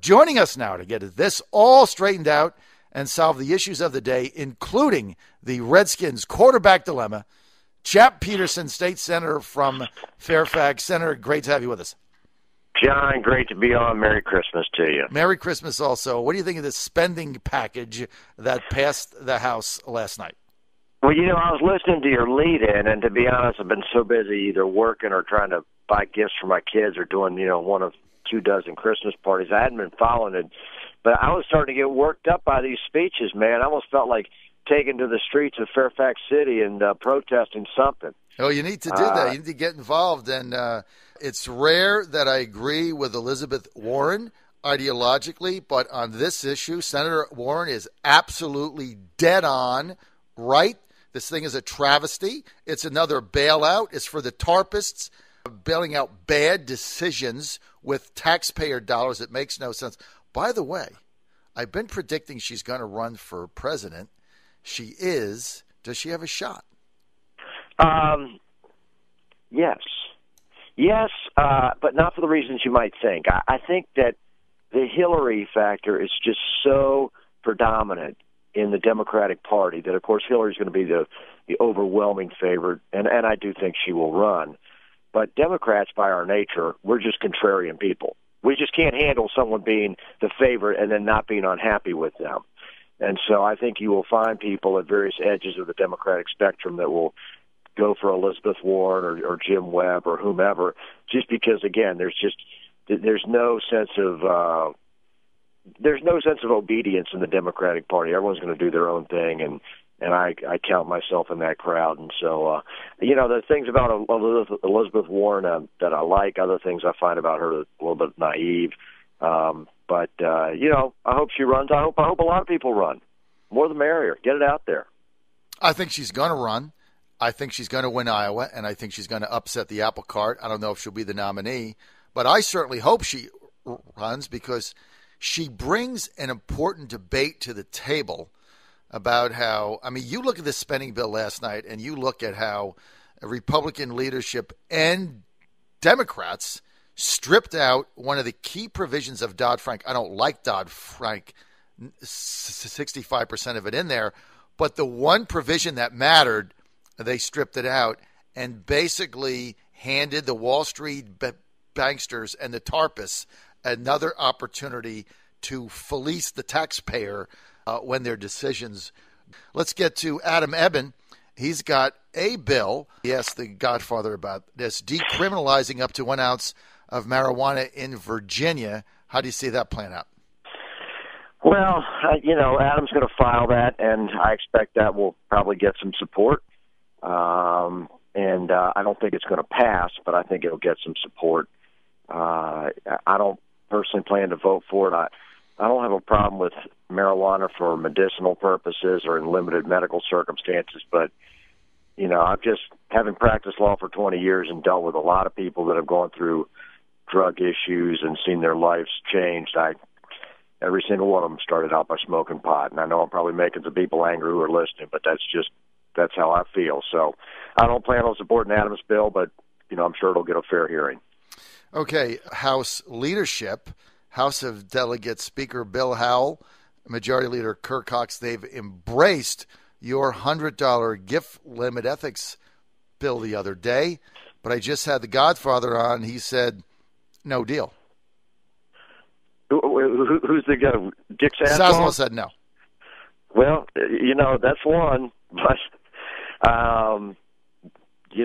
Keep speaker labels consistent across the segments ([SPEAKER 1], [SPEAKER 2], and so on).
[SPEAKER 1] Joining us now to get this all straightened out and solve the issues of the day, including the Redskins quarterback dilemma, Chap Petersen, state senator from Fairfax. Senator, great to have you with us.
[SPEAKER 2] John, great to be on. Merry Christmas to you.
[SPEAKER 1] Merry Christmas also. What do you think of this spending package that passed the House last night?
[SPEAKER 2] Well, I was listening to your lead-in, and to be honest, I've been so busy either working or trying to buy gifts for my kids or doing, one of 24 Christmas parties. I hadn't been following it, but I was starting to get worked up by these speeches, man. I almost felt like taking to the streets of Fairfax City and protesting something.
[SPEAKER 1] Oh, you need to do that. You need to get involved. And it's rare that I agree with Elizabeth Warren ideologically, but on this issue, Senator Warren is absolutely dead on, right? This thing is a travesty. It's another bailout. It's for the TARPists, bailing out bad decisions with taxpayer dollars. It makes no sense. By the way, I've been predicting she's going to run for president. She is. Does she have a shot?
[SPEAKER 2] Yes, but not for the reasons you might think. I think that the Hillary factor is just so predominant in the Democratic Party that, of course, Hillary's going to be the overwhelming favorite, and I do think she will run. But Democrats, by our nature, we're just contrarian people. We just can't handle someone being the favorite and then not being unhappy with them. And so I think you will find people at various edges of the Democratic spectrum that will go for Elizabeth Warren or Jim Webb or whomever, just because, again, there's no sense of obedience in the Democratic Party. Everyone's going to do their own thing, and I count myself in that crowd. And so, the things about Elizabeth Warren that I like, other things I find about her a little bit naive. But I hope she runs. I hope a lot of people run. More the merrier. Get it out there.
[SPEAKER 1] I think she's going to run. I think she's going to win Iowa, and I think she's going to upset the apple cart. I don't know if she'll be the nominee, but I certainly hope she runs because she brings an important debate to the table about how, you look at the spending bill last night, and you look at how Republican leadership and Democrats stripped out one of the key provisions of Dodd-Frank. I don't like Dodd-Frank, 65% of it in there, but the one provision that mattered, they stripped it out and basically handed the Wall Street banksters and the TARPists another opportunity to fleece the taxpayer when their decisions. Let's get to Adam Eben. He's got a bill. He asked the Godfather about this, decriminalizing up to 1 ounce of marijuana in Virginia. How do you see that playing out?
[SPEAKER 2] Well, Adam's going to file that, and I expect that will probably get some support. And I don't think it's going to pass, but I think it'll get some support. I don't personally plan to vote for it. I don't have a problem with marijuana for medicinal purposes or in limited medical circumstances, but, I've just, having practiced law for 20 years and dealt with a lot of people that have gone through drug issues and seen their lives changed, every single one of them started out by smoking pot. And I know I'm probably making some people angry who are listening, but that's how I feel. So I don't plan on supporting Adam's bill, but, I'm sure it'll get a fair hearing.
[SPEAKER 1] Okay, House leadership, House of Delegates Speaker Bill Howell, Majority Leader Kirk Cox, they've embraced your $100 gift limit ethics bill the other day. But I just had the Godfather on. He said, no deal.
[SPEAKER 2] Who's the guy? Dick Sasson?
[SPEAKER 1] Sasson said no.
[SPEAKER 2] Well, that's one. But,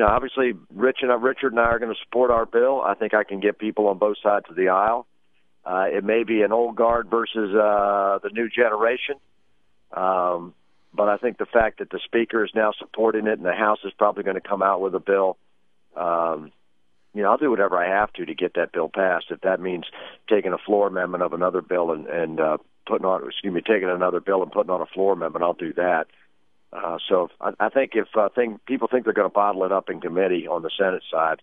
[SPEAKER 2] obviously Richard and I are going to support our bill. I think I can get people on both sides of the aisle. It may be an old guard versus the new generation. But I think the fact that the Speaker is now supporting it and the House is probably going to come out with a bill, I'll do whatever I have to get that bill passed. If that means taking a floor amendment of another bill and taking another bill and putting on a floor amendment, I'll do that. So I think if people think they're going to bottle it up in committee on the Senate side,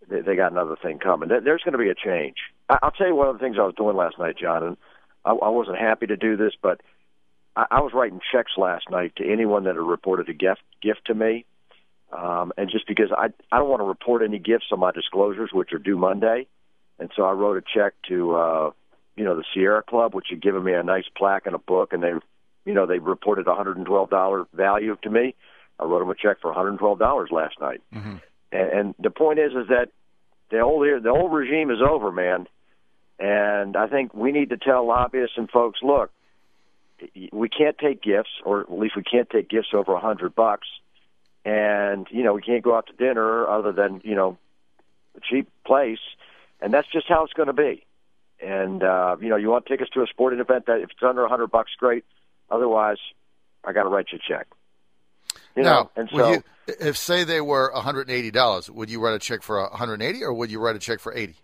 [SPEAKER 2] they got another thing coming. There's going to be a change. I'll tell you one of the things I was doing last night, John, and I wasn't happy to do this, but I was writing checks last night to anyone that had reported a gift to me. And just because I don't want to report any gifts on my disclosures, which are due Monday. And so I wrote a check to the Sierra Club, which had given me a nice plaque and a book, and they reported $112 value to me. I wrote them a check for $112 last night.
[SPEAKER 1] Mm-hmm.
[SPEAKER 2] And the point is that the old regime is over, man. And I think we need to tell lobbyists and folks, look, we can't take gifts, or at least we can't take gifts over $100. And, we can't go out to dinner other than, a cheap place. And that's just how it's going to be. And, you want tickets to a sporting event that if it's under $100, great. Otherwise, I got to write you a check.
[SPEAKER 1] Now,
[SPEAKER 2] and so
[SPEAKER 1] if say they were $180, would you write a check for $180 or would you write a check for $80?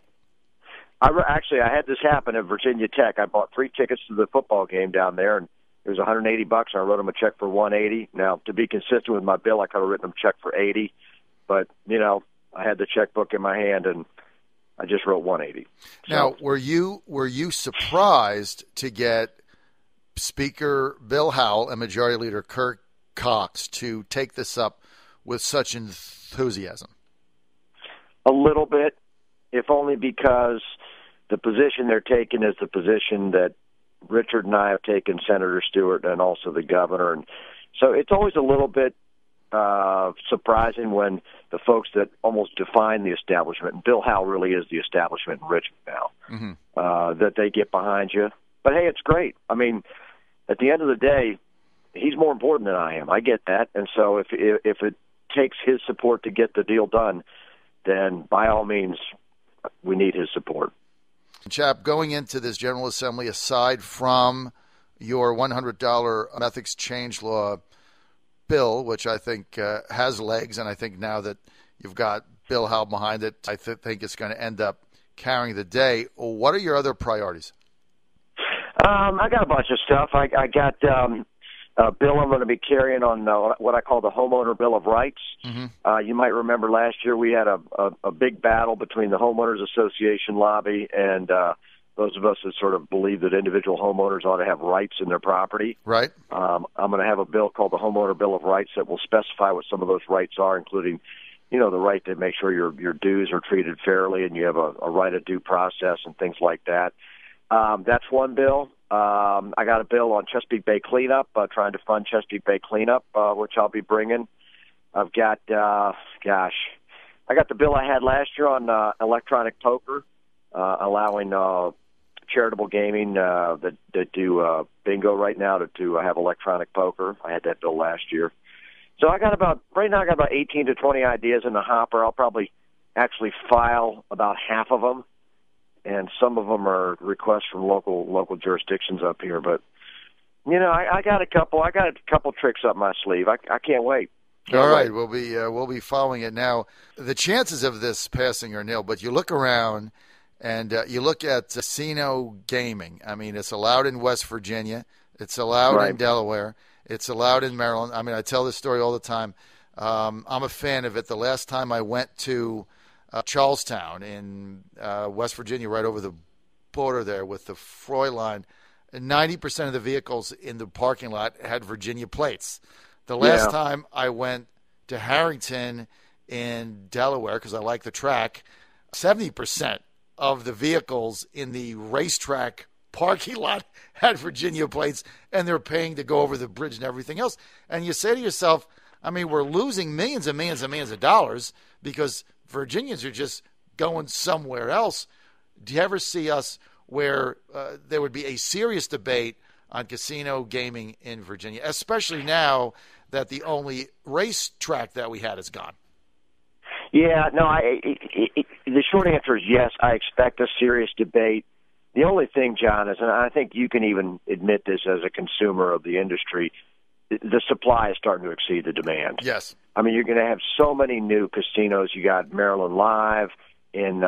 [SPEAKER 2] Actually, I had this happen at Virginia Tech. I bought 3 tickets to the football game down there, and it was $180, and I wrote them a check for $180. Now, to be consistent with my bill, I could have written them a check for $80, but I had the checkbook in my hand, and I just wrote $180.
[SPEAKER 1] Now, were you surprised to get Speaker Bill Howell and Majority Leader Kirk Cox to take this up with such enthusiasm?
[SPEAKER 2] A little bit, if only because the position they're taking is the position that Richard and I have taken, Senator Stewart, and also the governor. And so it's always a little bit surprising when the folks that almost define the establishment, and Bill Howell really is the establishment in Richmond now,
[SPEAKER 1] mm-hmm.
[SPEAKER 2] That they get behind you. But, hey, it's great. I mean, at the end of the day, he's more important than I am. I get that. And so if it takes his support to get the deal done, then by all means, we need his support.
[SPEAKER 1] Chap, going into this General Assembly, aside from your $100 ethics change law bill, which I think has legs, and I think now that you've got Bill Howell behind it, I think it's going to end up carrying the day. What are your other priorities?
[SPEAKER 2] I got a bunch of stuff. I got a bill I'm going to be carrying on what I call the Homeowner Bill of Rights.
[SPEAKER 1] Mm-hmm.
[SPEAKER 2] You might remember last year we had a big battle between the Homeowners Association lobby and those of us that sort of believe that individual homeowners ought to have rights in their property.
[SPEAKER 1] Right.
[SPEAKER 2] I'm going to have a bill called the Homeowner Bill of Rights that will specify what some of those rights are, including, the right to make sure your dues are treated fairly and you have a right of due process and things like that. That's one bill. I got a bill on Chesapeake Bay cleanup, trying to fund Chesapeake Bay cleanup, which I'll be bringing. I've got, I got the bill I had last year on electronic poker, allowing charitable gaming that do bingo right now to have electronic poker. I had that bill last year. So right now I got about 18 to 20 ideas in the hopper. I'll probably actually file about half of them. And some of them are requests from local jurisdictions up here. But, I got a couple tricks up my sleeve. I can't wait.
[SPEAKER 1] All right, we'll be following it now. The chances of this passing are nil, but you look around and you look at casino gaming. I mean, it's allowed in West Virginia. It's allowed in Delaware. It's allowed in Maryland. I mean, I tell this story all the time. I'm a fan of it. The last time I went to Charlestown in West Virginia, right over the border there with the Froy line, 90% of the vehicles in the parking lot had Virginia plates. The last time I went to Harrington in Delaware, because I like the track, 70% of the vehicles in the racetrack parking lot had Virginia plates, and they're paying to go over the bridge and everything else. And you say to yourself, I mean, we're losing millions and millions and millions of dollars because Virginians are just going somewhere else. Do you ever see us where there would be a serious debate on casino gaming in Virginia, especially now that the only racetrack that we had is gone?
[SPEAKER 2] Yeah, no, the short answer is yes, I expect a serious debate. The only thing, John, is, and I think you can even admit this as a consumer of the industry, the supply is starting to exceed the demand.
[SPEAKER 1] Yes.
[SPEAKER 2] I mean, you're going to have so many new casinos. You got Maryland Live in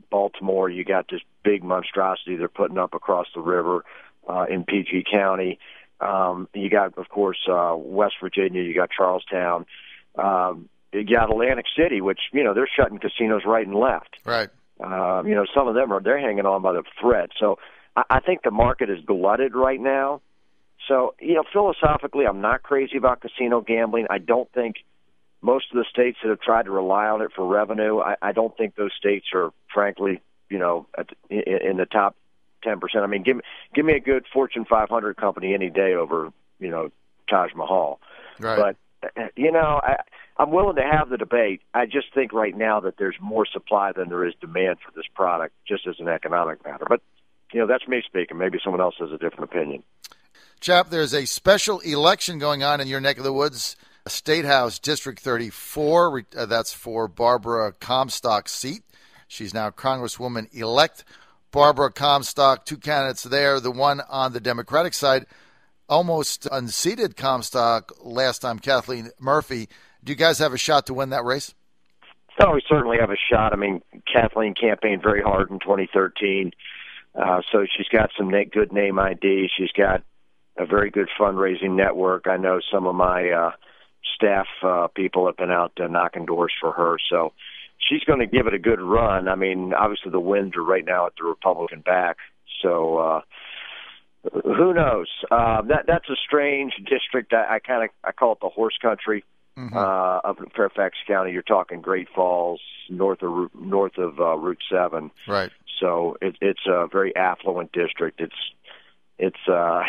[SPEAKER 2] Baltimore. You got this big monstrosity they're putting up across the river in PG County. You got, of course, West Virginia. You got Charlestown. You got Atlantic City, which, they're shutting casinos right and left.
[SPEAKER 1] Right.
[SPEAKER 2] Some of them they're hanging on by the thread. So I think the market is glutted right now. So, philosophically, I'm not crazy about casino gambling. I don't think most of the states that have tried to rely on it for revenue, I don't think those states are, frankly, in the top 10%. I mean, give me a good Fortune 500 company any day over, Taj Mahal.
[SPEAKER 1] Right.
[SPEAKER 2] But, I'm willing to have the debate. I just think right now that there's more supply than there is demand for this product, just as an economic matter. But, that's me speaking. Maybe someone else has a different opinion.
[SPEAKER 1] Chap, there's a special election going on in your neck of the woods, State House District 34. That's for Barbara Comstock's seat. She's now Congresswoman-elect Barbara Comstock. Two candidates there. The one on the Democratic side, almost unseated Comstock last time, Kathleen Murphy. Do you guys have a shot to win that race?
[SPEAKER 2] Oh, we certainly have a shot. I mean, Kathleen campaigned very hard in 2013, so she's got some good name ID. She's got a very good fundraising network. I know some of my staff people have been out knocking doors for her, so she's going to give it a good run. I mean, obviously the winds are right now at the Republican back, so who knows? That's a strange district. I call it the horse country.
[SPEAKER 1] Mm-hmm.
[SPEAKER 2] Up in Fairfax County. You're talking Great Falls, north of Route 7.
[SPEAKER 1] Right.
[SPEAKER 2] So it's a very affluent district. It's not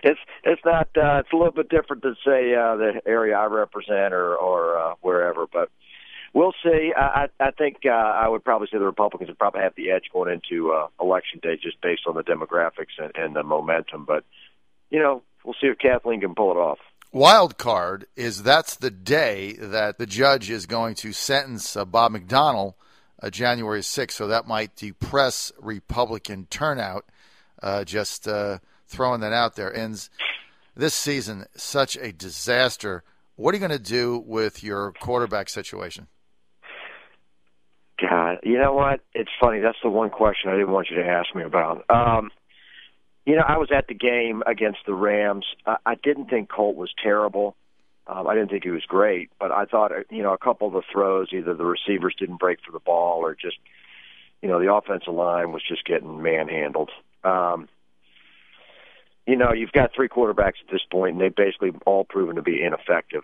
[SPEAKER 2] it's a little bit different than say the area I represent or wherever. But we'll see. I think I would probably say the Republicans would probably have the edge going into election day just based on the demographics and the momentum. But we'll see if Kathleen can pull it off.
[SPEAKER 1] Wild card is that's the day that the judge is going to sentence Bob McDonnell, January 6th, so that might depress Republican turnout. Just throwing that out there. And this season, such a disaster. What are you going to do with your quarterback situation?
[SPEAKER 2] God, you know what? It's funny. That's the one question I didn't want you to ask me about. I was at the game against the Rams. I didn't think Colt was terrible. I didn't think he was great, but I thought, a couple of the throws, either the receivers didn't break for the ball or just, the offensive line was just getting manhandled. You've got three quarterbacks at this point, and they've basically all proven to be ineffective,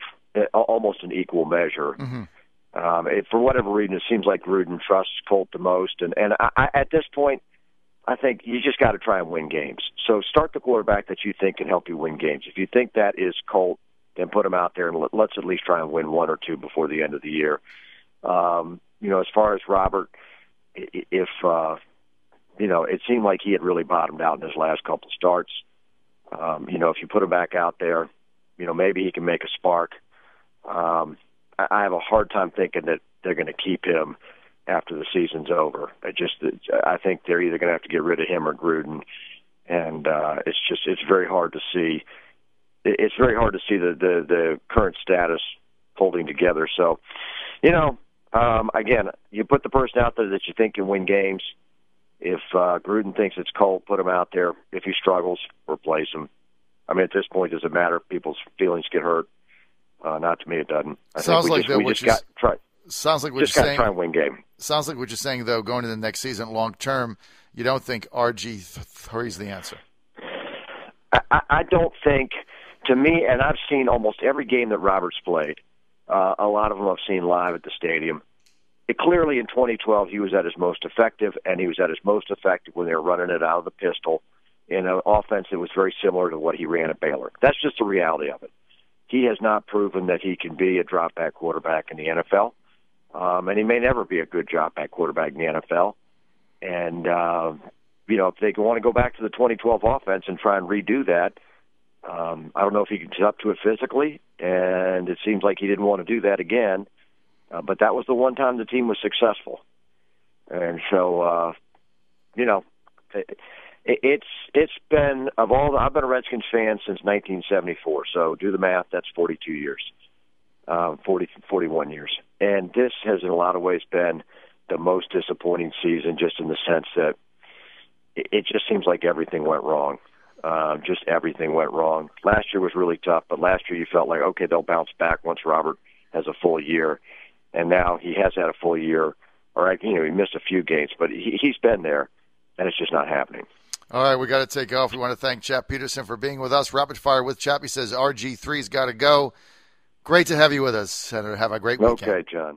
[SPEAKER 2] almost in equal measure.
[SPEAKER 1] Mm-hmm.
[SPEAKER 2] For whatever reason, it seems like Gruden trusts Colt the most. And I, at this point, I think you just got to try and win games. So start the quarterback that you think can help you win games. If you think that is Colt, then put him out there and let's at least try and win one or two before the end of the year. As far as Robert, if it seemed like he had really bottomed out in his last couple of starts. If you put him back out there, maybe he can make a spark. I have a hard time thinking that they're going to keep him after the season's over. I think they're either going to have to get rid of him or Gruden, and it's very hard to see. It's very hard to see the current status holding together. So, again, you put the person out there that you think can win games. If Gruden thinks it's Colt, put him out there. If he struggles, replace him. I mean, at this point, does it matter? People's feelings get hurt. Not to me, it doesn't.
[SPEAKER 1] Sounds like
[SPEAKER 2] we just got to try.
[SPEAKER 1] Sounds like what
[SPEAKER 2] just
[SPEAKER 1] you're
[SPEAKER 2] got to
[SPEAKER 1] saying.
[SPEAKER 2] Try and win game.
[SPEAKER 1] Sounds like what you're saying, though, going into the next season, long term, you don't think RG3 is the answer.
[SPEAKER 2] I don't think. To me, and I've seen almost every game that Robert's played. A lot of them I've seen live at the stadium. Clearly, in 2012, he was at his most effective, and he was at his most effective when they were running it out of the pistol in an offense that was very similar to what he ran at Baylor. That's just the reality of it. He has not proven that he can be a drop-back quarterback in the NFL, and he may never be a good drop-back quarterback in the NFL. And, if they want to go back to the 2012 offense and try and redo that, I don't know if he can get up to it physically, and it seems like he didn't want to do that again. But that was the one time the team was successful. And so, it's been, I've been a Redskins fan since 1974. So do the math, that's 42 years, 41 years. And this has in a lot of ways been the most disappointing season, just in the sense that it just seems like everything went wrong. Just everything went wrong. Last year was really tough, but last year you felt like, okay, they'll bounce back once Robert has a full year. And now he has had a full year. All right, he missed a few games, but he's been there, and it's just not happening.
[SPEAKER 1] All right, we got to take off. We want to thank Chap Petersen for being with us. Rapid Fire with Chap. He says RG3's got to go. Great to have you with us, Senator. Have a great weekend.
[SPEAKER 2] Okay, John.